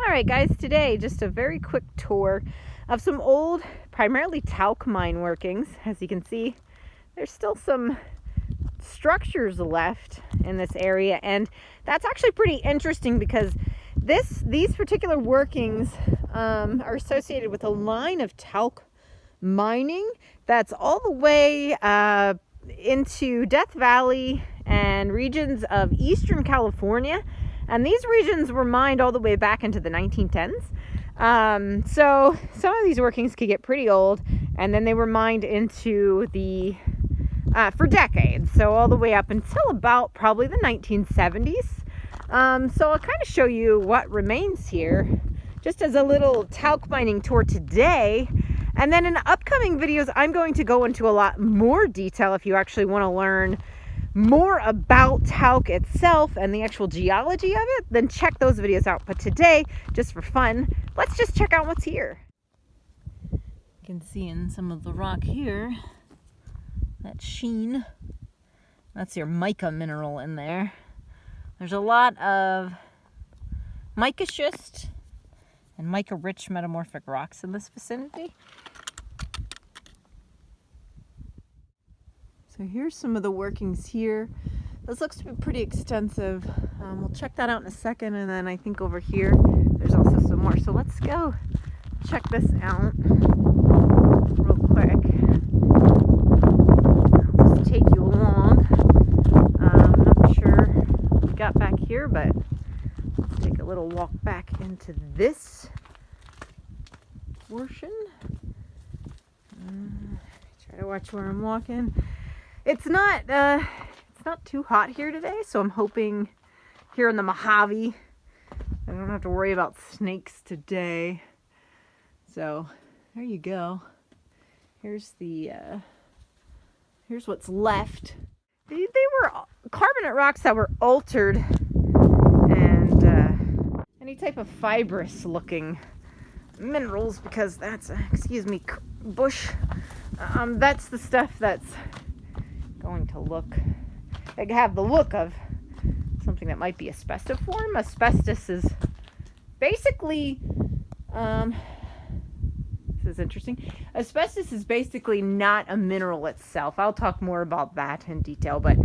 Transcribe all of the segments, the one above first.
Alright guys, today just a very quick tour of some old, primarily talc mine workings. As you can see, there's still some structures left in this area, and that's actually pretty interesting because these particular workings are associated with a line of talc mining that's all the way into Death Valley and regions of Eastern California. And these regions were mined all the way back into the 1910s. So some of these workings could get pretty old, and then they were mined into the for decades, so all the way up until about probably the 1970s. So I'll kind of show you what remains here just as a little talc mining tour today. And then in upcoming videos, I'm going to go into a lot more detail if you actually want to learn more about talc itself and the actual geology of it, then check those videos out. But today, just for fun, let's just check out what's here. You can see in some of the rock here, that sheen, that's your mica mineral in there. There's a lot of mica schist and mica rich metamorphic rocks in this vicinity. So here's some of the workings here. This looks to be pretty extensive. We'll check that out in a second, and then I think over here there's also some more. So let's go check this out real quick. I'll just take you along. I'm not sure what we got back here, but let's take a little walk back into this portion. Try to watch where I'm walking. It's not too hot here today, so I'm hoping here in the Mojave I don't have to worry about snakes today. So there you go. Here's what's left. They were carbonate rocks that were altered, and any type of fibrous looking minerals, because that's bush. That's the stuff that's going to have the look of something that might be asbestiform. Asbestos is basically this is interesting. Asbestos is basically not a mineral itself. I'll talk more about that in detail, but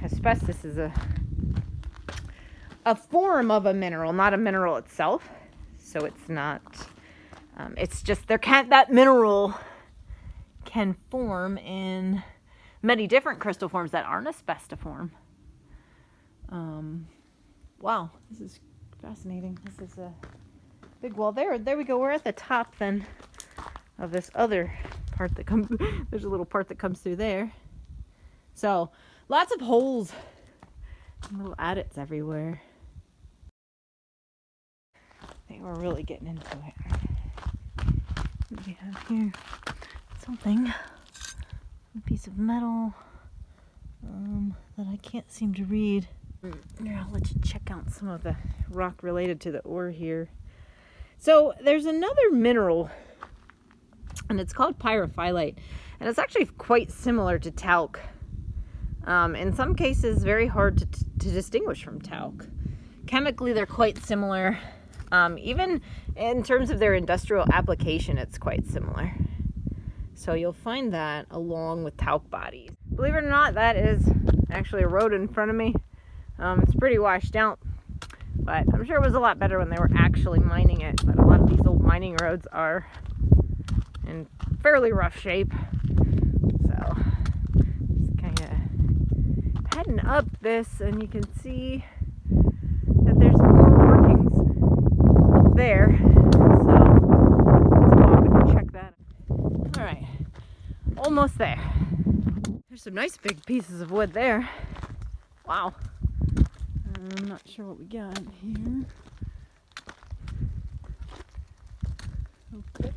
asbestos is a form of a mineral, not a mineral itself. So it's not it's just that mineral can form in many different crystal forms that aren't asbestiform. Wow, this is fascinating. This is a big wall. There we go. We're at the top then of this other part that comes. There's a little part that comes through there. So lots of holes and little adits everywhere. They were really getting into it. What do we have here? Something. A piece of metal that I can't seem to read. Here, I'll let you check out some of the rock related to the ore here. So there's another mineral, and it's called pyrophyllite, and it's actually quite similar to talc. In some cases, very hard to distinguish from talc. Chemically, they're quite similar. Even in terms of their industrial application, it's quite similar. So you'll find that along with talc bodies. Believe it or not, that is actually a road in front of me. It's pretty washed out, but I'm sure it was a lot better when they were actually mining it. But a lot of these old mining roads are in fairly rough shape. So just kind of heading up this, and you can see that there's more workings up there. So let's go up and check that out. Alright, almost there. There's some nice big pieces of wood there. Wow. I'm not sure what we got here. Okay.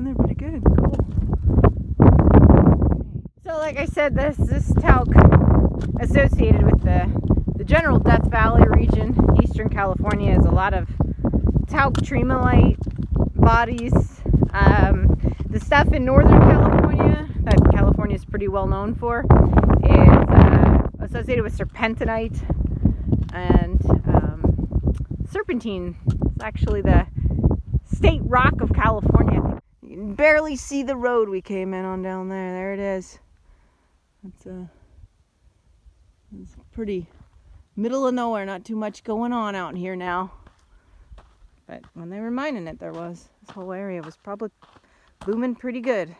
There, pretty good. Cool. like I said, this talc associated with the general Death Valley region, Eastern California, is a lot of talc tremolite bodies. The stuff in Northern California, that California is pretty well known for, is associated with serpentinite and serpentine. It's actually the state rock of California. You can barely see the road we came in on down there. There it is. It's pretty middle of nowhere. Not too much going on out here now. But when they were mining it, there was. This whole area was probably booming pretty good.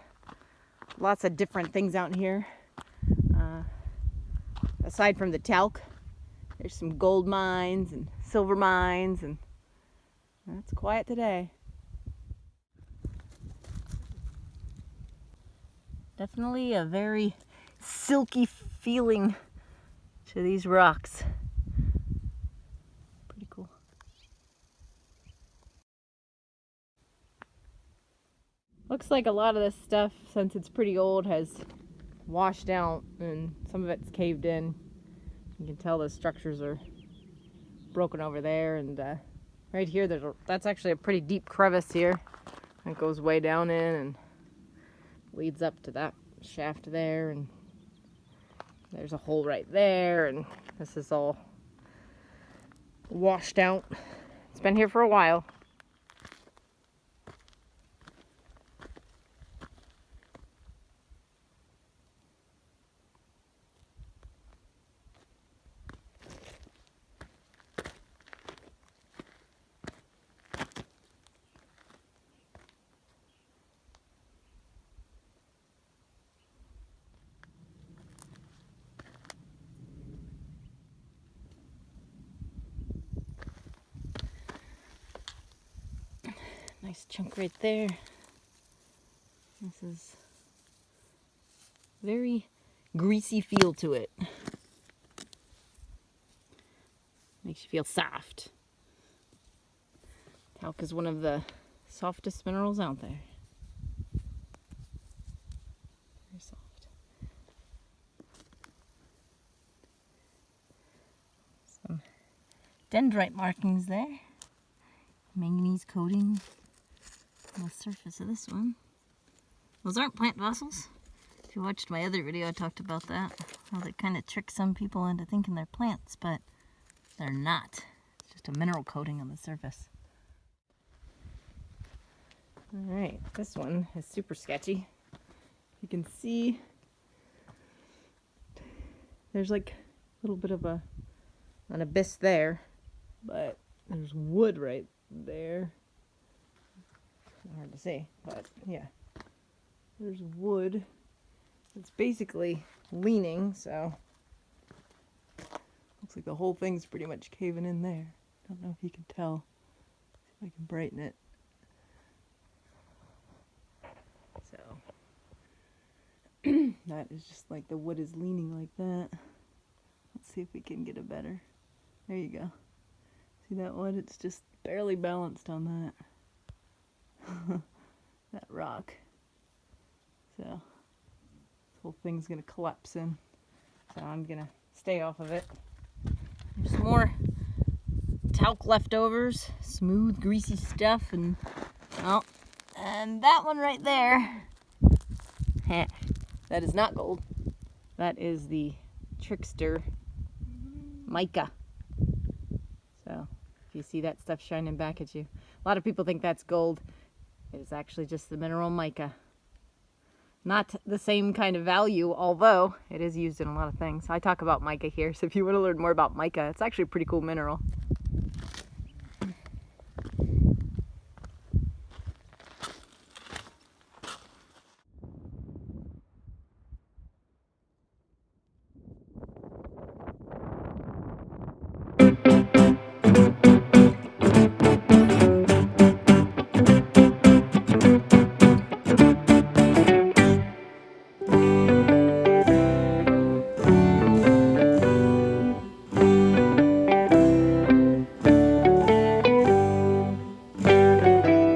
Lots of different things out here. Aside from the talc, there's some gold mines and silver mines, and it's quiet today. Definitely a very silky feeling to these rocks. Pretty cool. Looks like a lot of this stuff, since it's pretty old, has washed out and some of it's caved in. You can tell the structures are broken over there, and right here that's actually a pretty deep crevice here. It goes way down in and leads up to that shaft there, and there's a hole right there, and this is all washed out. It's been here for a while. Nice chunk right there. This is very greasy feel to it. Makes you feel soft. Talc is one of the softest minerals out there. Very soft. Some dendrite markings there. Manganese coating on the surface of this one. Those aren't plant fossils. If you watched my other video, I talked about that. How they kind of trick some people into thinking they're plants, but they're not. It's just a mineral coating on the surface. Alright, this one is super sketchy. You can see there's like a little bit of an abyss there, but there's wood right there. Hard to see, but yeah, there's wood. It's basically leaning, so looks like the whole thing's pretty much caving in there. Don't know if you can tell. See if I can brighten it. So that is just like the wood is leaning like that. Let's see if we can get it better. There you go. See that wood? It's just barely balanced on that. That rock. So this whole thing's gonna collapse in. So I'm gonna stay off of it. There's some more talc leftovers, smooth, greasy stuff, and oh, and that one right there. That is not gold. That is the trickster mica. So if you see that stuff shining back at you, a lot of people think that's gold. It is actually just the mineral mica. Not the same kind of value, although it is used in a lot of things. I talk about mica here, so if you want to learn more about mica, it's actually a pretty cool mineral.